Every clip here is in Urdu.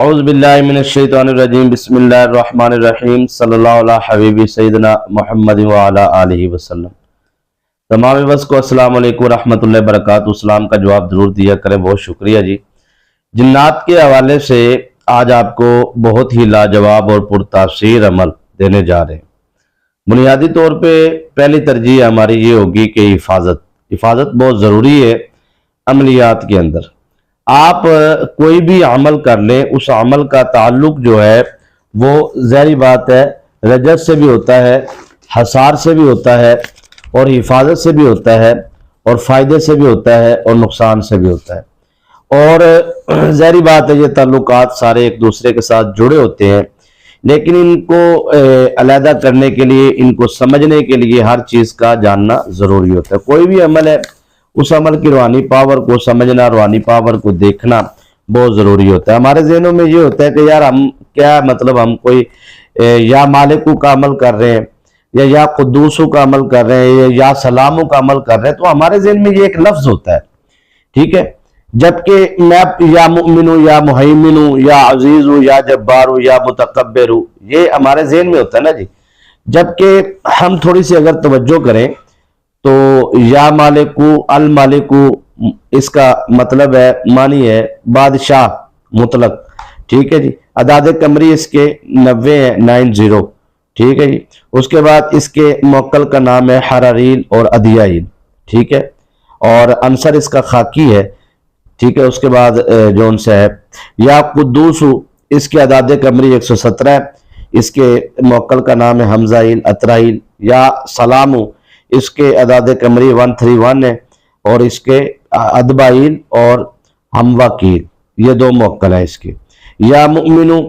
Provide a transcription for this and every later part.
اعوذ باللہ من الشیطان الرجیم بسم اللہ الرحمن الرحیم صلی اللہ علیہ حبیبی سیدنا محمد وعلی آلہ وسلم۔ تمام ویورز کو السلام علیکم ورحمۃ اللہ وبرکاتہ۔ اسلام کا جواب ضرور دیا کریں، بہت شکریہ جی۔ جنات کے حوالے سے آج آپ کو بہت ہی لاجواب اور پرتاثیر عمل دینے جا رہے ہیں۔ بنیادی طور پہ پہلی ترجیح ہماری یہ ہوگی کہ حفاظت بہت ضروری ہے عملیات کے اندر۔ آپ کوئی بھی عمل کر لیں، اس عمل کا تعلق جو ہے وہ ظاہری بات ہے رجس سے بھی ہوتا ہے، حصار سے بھی ہوتا ہے، اور حفاظت سے بھی ہوتا ہے، اور فائدے سے بھی ہوتا ہے، اور نقصان سے بھی ہوتا ہے۔ اور ظاہری بات ہے یہ تعلقات سارے ایک دوسرے کے ساتھ جڑے ہوتے ہیں، لیکن ان کو علیحدہ کرنے کے لیے، ان کو سمجھنے کے لیے ہر چیز کا جاننا ضروری ہوتا ہے۔ کوئی بھی عمل ہے، اس عمل کی روحانی پاور کو سمجھنا، روحانی پاور کو دیکھنا بہت ضروری ہوتا ہے۔ ہمارے ذہنوں میں یہ ہوتا ہے کہ یار ہم کیا مطلب ہم کوئی یا مالکو کا عمل کر رہے ہیں، یا قدوسو کا عمل کر رہے ہیں، یا سلامو کا عمل کر رہے ہیں، تو ہمارے ذہن میں یہ ایک لفظ ہوتا ہے، ٹھیک ہے؟ جبکہ میں یا مؤمنو، یا مہیمنو، یا عزیزو، یا جبارو، یا متکبرو، یہ ہمارے ذہن میں ہوتا ہے نا جی۔ جبکہ ہم تھوڑی سی اگر توجہ کریں تو یا مالکو، المالکو، اس کا مطلب ہے، معنی ہے بادشاہ مطلق، ٹھیک ہے جی۔ اعداد قمری اس کے 90 ہیں، 90، ٹھیک ہے جی۔ اس کے بعد اس کے موکل کا نام ہے حراریل اور ادیائیل، ٹھیک ہے، اور عنصر اس کا خاکی ہے، ٹھیک ہے۔ اس کے بعد جون سے ہے یا قدوسو، اس کے اعداد قمری 117 ہے، اس کے موکل کا نام ہے حمزائیل، اطرائیل، یا سلامو، اس کے اعداد قمری 131 ہے، اور اس کے ادبائیل اور ہمواکیل، یہ دو موکل ہیں اس کے۔ یا مؤمنو،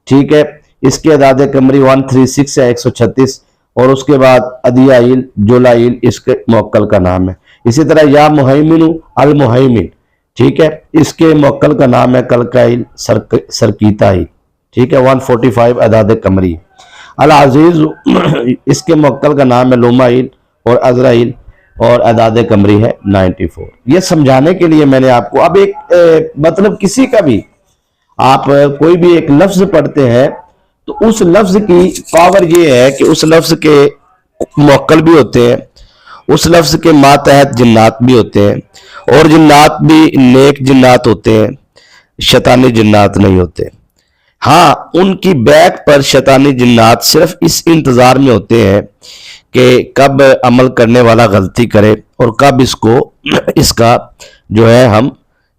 ٹھیک ہے، اس کے اعداد قمری 136 ہے، 136، اور اس کے بعد ادیائیل، جولائیل، اس کے موکل کا نام ہے۔ اسی طرح یا مہیمنو، المہیمن، ٹھیک ہے، اس کے موکل کا نام ہے کلکائیل، سرکیتائیل، ٹھیک ہے، 145 اعداد قمری۔ العزیز، اس کے موکل کا نام ہے لومائیل اور عزرائیل، اور اعداد قمری ہے 94۔ یہ سمجھانے کے لیے میں نے آپ کو اب ایک مطلب کسی کا بھی آپ کوئی بھی ایک لفظ پڑھتے ہیں تو اس لفظ کی پاور یہ ہے کہ اس لفظ کے موکل بھی ہوتے ہیں، اس لفظ کے ماتحت جنات بھی ہوتے ہیں، اور جنات بھی نیک جنات ہوتے ہیں، شیطانی جنات نہیں ہوتے۔ ہاں، ان کی بیک پر شیطانی جنات صرف اس انتظار میں ہوتے ہیں کہ کب عمل کرنے والا غلطی کرے، اور کب اس کا جو ہے ہم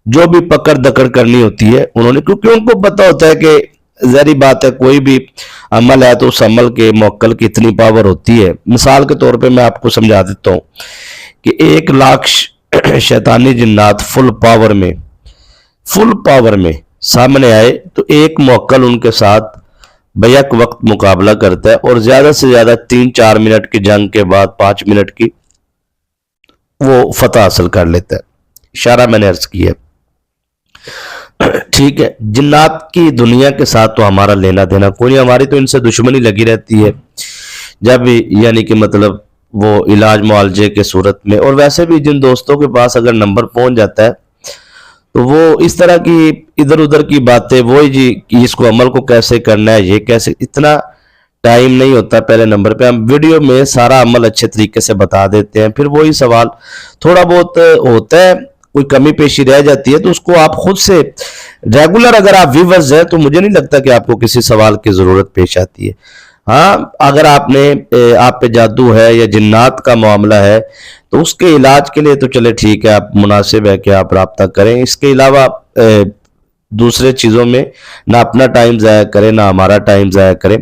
جو بھی پکڑ دکڑ کرنی ہوتی ہے انہوں نے، کیونکہ ان کو پتہ ہوتا ہے کہ ظاہری بات ہے کوئی بھی عمل ہے تو اس عمل کے موکل کی اتنی پاور ہوتی ہے۔ مثال کے طور پہ میں آپ کو سمجھا دیتا ہوں کہ 1,00,000 شیطانی جنات فل پاور میں سامنے آئے تو ایک موکل ان کے ساتھ بیک وقت مقابلہ کرتا ہے، اور زیادہ سے زیادہ 3-4 منٹ کی جنگ کے بعد 5 منٹ کی وہ فتح حاصل کر لیتا ہے۔ اشارہ میں نے عرض کیا ہے، ٹھیک ہے۔ جنات کی دنیا کے ساتھ تو ہمارا لینا دینا کوئی نہیں، ہماری تو ان سے دشمنی لگی رہتی ہے جب یعنی کہ مطلب وہ علاج معالجے کے صورت میں، اور ویسے بھی جن دوستوں کے پاس اگر نمبر پہنچ جاتا ہے تو وہ اس طرح کی ادھر ادھر کی باتیں، وہی جی اس کو عمل کو کیسے کرنا ہے، یہ کیسے، اتنا ٹائم نہیں ہوتا۔ پہلے نمبر پہ ہم ویڈیو میں سارا عمل اچھے طریقے سے بتا دیتے ہیں، پھر وہی سوال تھوڑا بہت ہوتا ہے، کوئی کمی پیشی رہ جاتی ہے تو اس کو آپ خود سے ریگولر اگر آپ ویورز ہیں تو مجھے نہیں لگتا کہ آپ کو کسی سوال کی ضرورت پیش آتی ہے۔ ہاں، اگر آپ پہ جادو ہے یا جنات کا معاملہ ہے تو اس کے علاج کے لیے تو چلے ٹھیک ہے، آپ مناسب ہے کہ آپ رابطہ کریں، اس کے علاوہ دوسرے چیزوں میں نہ اپنا ٹائم ضائع کریں نہ ہمارا ٹائم ضائع کریں،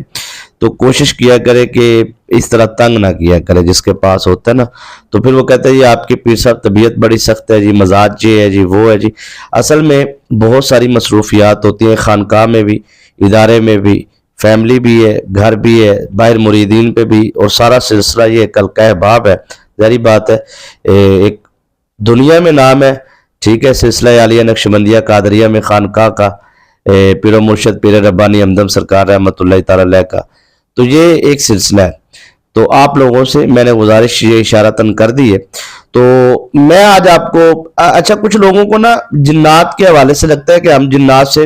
تو کوشش کیا کرے کہ اس طرح تنگ نہ کیا کرے جس کے پاس ہوتا ہے نا، تو پھر وہ کہتا ہے یہ آپ کی پیر صاحب طبیعت بڑی سخت ہے جی، مزاج یہ ہے جی، وہ ہے جی۔ اصل میں بہت ساری مصروفیات ہوتی ہیں، خانقاہ میں بھی، ادارے میں بھی، فیملی بھی ہے، گھر بھی ہے، باہر مریدین پہ بھی، اور سارا سلسلہ یہ کلکہ باب ہے۔ ظاہری بات ہے ایک دنیا میں نام ہے، ٹھیک ہے، سلسلہ عالیہ نقشبندیہ قادریہ میں خانقاہ کا پیر و مرشد پیر ربانی ہمدم سرکار رحمۃ اللہ تعالی علیہ کا، تو یہ ایک سلسلہ ہے۔ تو آپ لوگوں سے میں نے گزارش یہ اشارتاً کر دی ہے، تو میں آج آپ کو اچھا کچھ لوگوں کو نا جنات کے حوالے سے لگتا ہے کہ ہم جنات سے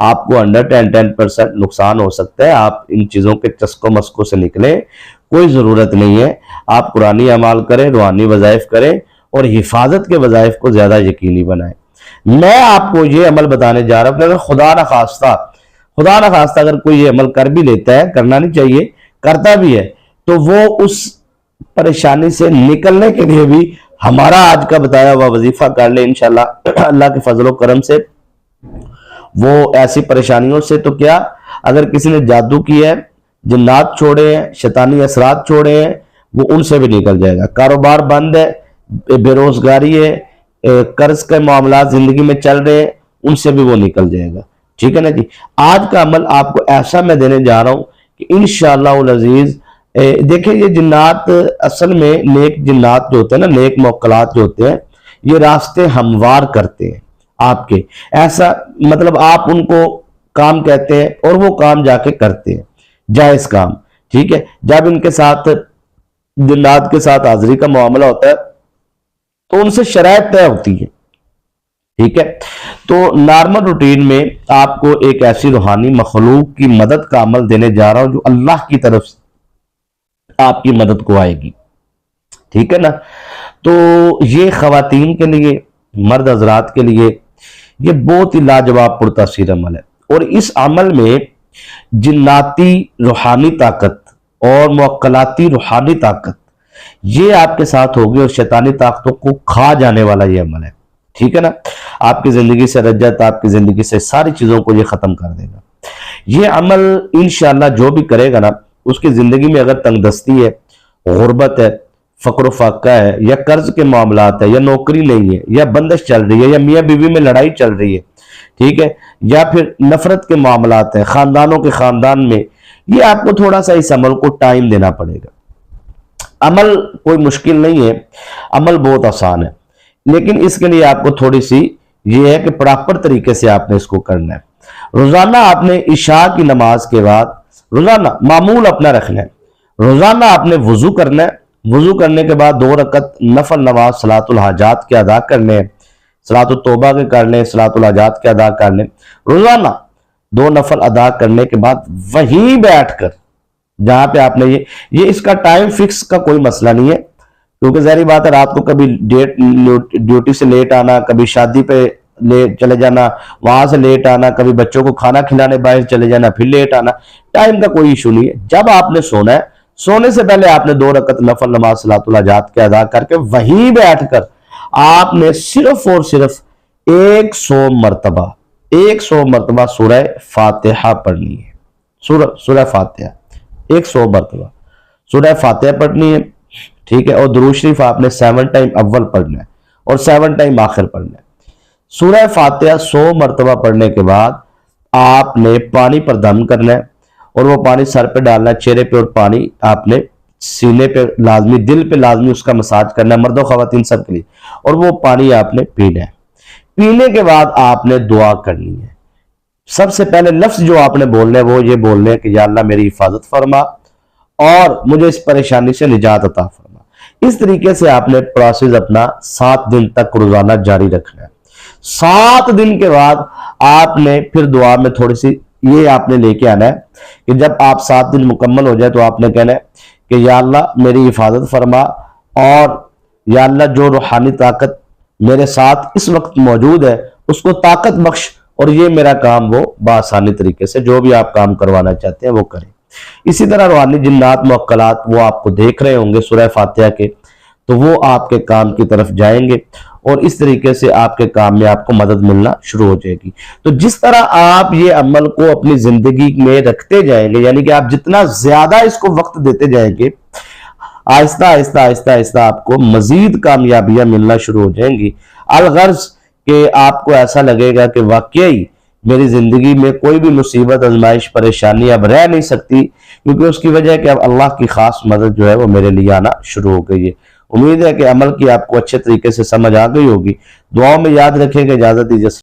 آپ کو 10% نقصان ہو سکتا ہے. آپ ان چیزوں کے چسکوں مسکوں سے نکلیں, کوئی ضرورت نہیں ہے. آپ قرآنی اعمال کریں, روحانی وظائف کریں اور حفاظت کے وظائف کو زیادہ یقینی بنائیں. میں آپ کو یہ عمل بتانے جا رہا ہوں کہ اگر خدا نخواستہ اگر کوئی یہ عمل کر بھی لیتا ہے, کرنا نہیں چاہیے, کرتا بھی ہے, تو وہ اس پریشانی سے نکلنے کے لیے بھی ہمارا آج کا بتایا ہوا وظیفہ کر لے انشاءاللہ اللہ کے فضل و کرم سے. وہ ایسی پریشانیوں سے تو کیا, اگر کسی نے جادو کیا ہے, جنات چھوڑے ہیں, شیطانی اثرات چھوڑے ہیں, وہ ان سے بھی نکل جائے گا. کاروبار بند ہے, بے روزگاری ہے, قرض کے معاملات زندگی میں چل رہے ہیں, ان سے بھی وہ نکل جائے گا. ٹھیک ہے نا جی. آج کا عمل آپ کو ایسا میں دینے جا رہا ہوں کہ انشاءاللہ العزیز دیکھیں, یہ جنات اصل میں نیک جنات جو ہوتے ہیں نا, نیک موکلات جو ہوتے ہیں, یہ راستے ہموار کرتے ہیں آپ کے. ایسا مطلب آپ ان کو کام کہتے ہیں اور وہ کام جا کے کرتے ہیں, جائز کام. ٹھیک ہے, جب ان کے ساتھ جنات کے ساتھ حاضری کا معاملہ ہوتا ہے تو ان سے شرائط طے ہوتی ہے. ٹھیک ہے, تو نارمل روٹین میں آپ کو ایک ایسی روحانی مخلوق کی مدد کا عمل دینے جا رہا ہوں جو اللہ کی طرف سے آپ کی مدد کو آئے گی. ٹھیک ہے نا. تو یہ خواتین کے لیے, مرد حضرات کے لیے یہ بہت ہی لاجواب پرتاثیر عمل ہے. اور اس عمل میں جناتی روحانی طاقت اور موکلاتی روحانی طاقت یہ آپ کے ساتھ ہوگی, اور شیطانی طاقتوں کو کھا جانے والا یہ عمل ہے. ٹھیک ہے نا. آپ کی زندگی سے رجت, آپ کی زندگی سے ساری چیزوں کو یہ ختم کر دے گا. یہ عمل انشاءاللہ جو بھی کرے گا نا, اس کی زندگی میں اگر تنگ دستی ہے, غربت ہے, فقر و فاقہ ہے, یا قرض کے معاملات ہے, یا نوکری نہیں ہے, یا بندش چل رہی ہے, یا میاں بیوی میں لڑائی چل رہی ہے, ٹھیک ہے, یا پھر نفرت کے معاملات ہیں خاندانوں کے خاندان میں, یہ آپ کو تھوڑا سا اس عمل کو ٹائم دینا پڑے گا. عمل کوئی مشکل نہیں ہے, عمل بہت آسان ہے, لیکن اس کے لیے آپ کو تھوڑی سی یہ ہے کہ پراپر طریقے سے آپ نے اس کو کرنا ہے. روزانہ آپ نے عشاء کی نماز کے بعد روزانہ معمول اپنا رکھنا ہے. روزانہ آپ نے وضو کرنا ہے. وضو کرنے کے بعد 2 رکعت نفل نماز صلاۃ الحاجات کے ادا کرنے ہیں, صلاۃ التوبہ کے کرنے, صلاۃ الحاجات کے ادا کرنے. روزانہ 2 نفل ادا کرنے کے بعد وہیں بیٹھ کر, جہاں پہ آپ نے یہ اس کا ٹائم فکس کا کوئی مسئلہ نہیں ہے, کیونکہ ظاہری بات ہے رات کو کبھی ڈیوٹی سے لیٹ آنا, کبھی شادی پہ چلے جانا, وہاں سے لیٹ آنا, کبھی بچوں کو کھانا کھلانے باہر چلے جانا, پھر لیٹ آنا. ٹائم کا کوئی ایشو نہیں ہے. جب آپ نے سونا ہے, سونے سے پہلے آپ نے 2 رکعت نفل نماز صلاۃ الحاجات کے ادا کر کے وہیں بیٹھ کر آپ نے صرف اور صرف 100 مرتبہ سورہ فاتحہ پڑھنی ہے. سورہ فاتحہ 100 مرتبہ سورہ فاتحہ پڑھنی ہے. ٹھیک ہے, اور درود شریف آپ نے 7 ٹائم اول پڑھنا ہے اور 7 ٹائم آخر پڑھنا ہے. سورہ فاتحہ 100 مرتبہ پڑھنے کے بعد آپ نے پانی پر دم کرنا ہے, اور وہ پانی سر پہ ڈالنا ہے, چہرے پہ, اور پانی آپ نے سینے پہ لازمی, دل پہ لازمی اس کا مساج کرنا ہے, مرد و خواتین سب کے لیے, اور وہ پانی آپ نے پینا ہے. پینے کے بعد آپ نے دعا کرنی ہے. سب سے پہلے لفظ جو آپ نے بولنے ہیں وہ یہ بولنے ہیں کہ یا اللہ میری حفاظت فرما اور مجھے اس پریشانی سے نجات عطا فرما. اس طریقے سے آپ نے پروسیس اپنا 7 دن تک روزانہ جاری رکھنا ہے. 7 دن کے بعد آپ نے پھر دعا میں تھوڑی سی یہ آپ نے لے کے آنا ہے کہ جب آپ 7 دن مکمل ہو جائے تو آپ نے کہنا ہے کہ یا اللہ میری حفاظت فرما, اور یا اللہ جو روحانی طاقت میرے ساتھ اس وقت موجود ہے اس کو طاقت بخش, اور یہ میرا کام وہ بآسانی طریقے سے جو بھی آپ کام کروانا چاہتے ہیں وہ کریں. اسی طرح روحانی جنات موکلات وہ آپ کو دیکھ رہے ہوں گے سورہ فاتحہ کے, تو وہ آپ کے کام کی طرف جائیں گے, اور اس طریقے سے آپ کے کام میں آپ کو مدد ملنا شروع ہو جائے گی. تو جس طرح آپ یہ عمل کو اپنی زندگی میں رکھتے جائیں گے, یعنی کہ آپ جتنا زیادہ اس کو وقت دیتے جائیں گے, آہستہ آہستہ آہستہ آہستہ آپ کو مزید کامیابیاں ملنا شروع ہو جائیں گی. الغرض کہ آپ کو ایسا لگے گا کہ واقعی میری زندگی میں کوئی بھی مصیبت, آزمائش, پریشانی اب رہ نہیں سکتی, کیونکہ اس کی وجہ ہے کہ اب اللہ کی خاص مدد جو ہے وہ میرے لیے آنا شروع ہو گئی ہے. امید ہے کہ عمل کی آپ کو اچھے طریقے سے سمجھ آ گئی ہوگی. دعاؤں میں یاد رکھیں گے. اجازت دیجیے.